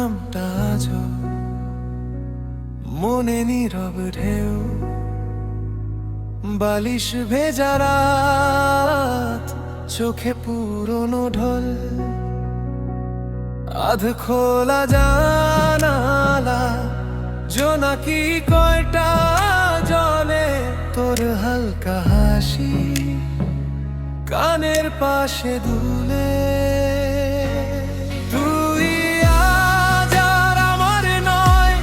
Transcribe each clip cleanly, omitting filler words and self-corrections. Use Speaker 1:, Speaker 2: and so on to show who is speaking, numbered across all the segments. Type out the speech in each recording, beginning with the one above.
Speaker 1: নামটা আজও মনে নীরব ঢেউ, বালিশ ভেজা রাত, চোখে পুরনো ঢোল, আধ খোলা জানালা, জোনাকি কয়টা জলে, তোর হালকা হাসি কানের পাশে দুলে। তুই আজ আর আমার নয়,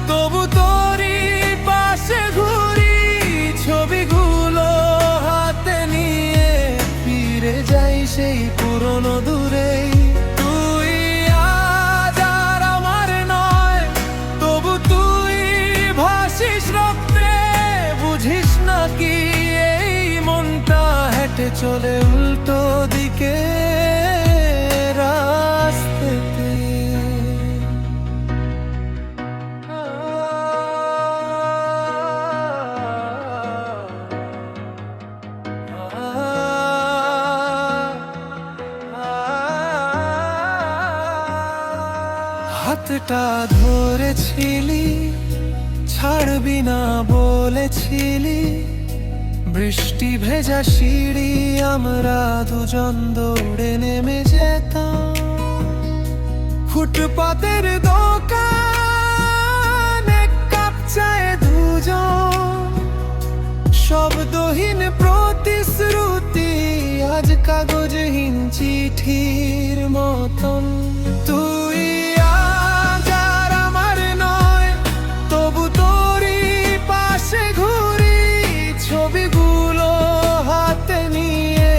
Speaker 1: তবু তোরই পাশে ঘুরি, ছবিগুলো হাতে নিয়ে ফিরে যাই সেই পুরনো দূরেই। তুই আজ আর আমার নয়, তবু তুই ভাসিস রক্তে, বুঝিস না কি এই মনটা হেঁটে চলে উল্টো দিকে রাস্তাতে। হাতটা ধরেছিলি, ছাড়বি না বলেছিলি, বৃষ্টি ভেজা সিঁড়ি আমরা দুজন দৌড়ে নেমে যেতাম, ফুটপাতের দোকানে কাপ চায়ে দুজন, শব্দহীন প্রতিশ্রুতি আজ কাগজহীন চিঠির মতন। তুই আজ আর আমার নয়, তবু তোরই পাশে ঘুরি, ছবিগুলো হাতে নিয়ে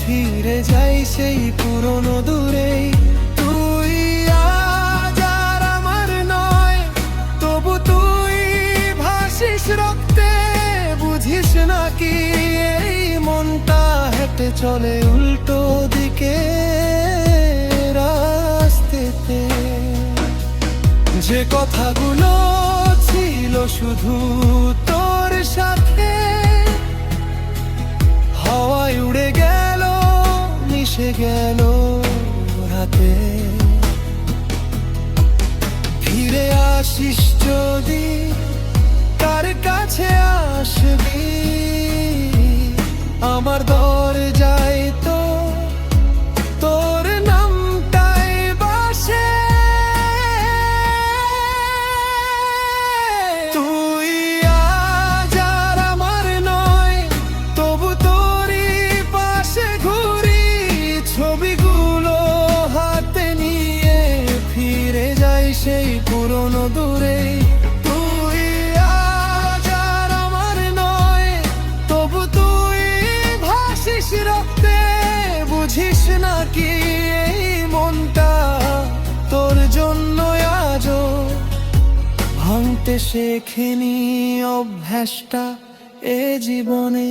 Speaker 1: ফিরে যাই সেই পুরনো দূরেই। তুই আজ আর আমার নয়, তবু তুই ভাসিস রক্তে, বুঝিস না কি এই মনটা হেঁটে চলে উল্টো দিকে রাস্তাতে। যে কথাগুলো ছিল শুধু তোর সাথে, হাওয়ায় উড়ে গেল, মিশে গেল রাতে। ফিরে আসিস যদি, কার কাছে আসবি, আমার দরজায় তো তোর নামটাই বাসে। তুই আজ আর আমার নয়, তবু তোরই পাশে ঘুরি, ছবিগুলো হাতে নিয়ে ফিরে যাই সেই পুরনো দূরেই। তুই আজ আর আমার নয়, তবু তুই ভাসিস রক্তে, বুঝিস না কি এই মনটা তোর জন্য আজও ভাঙতে শেখেনি অভ্যাসটা এ জীবনে।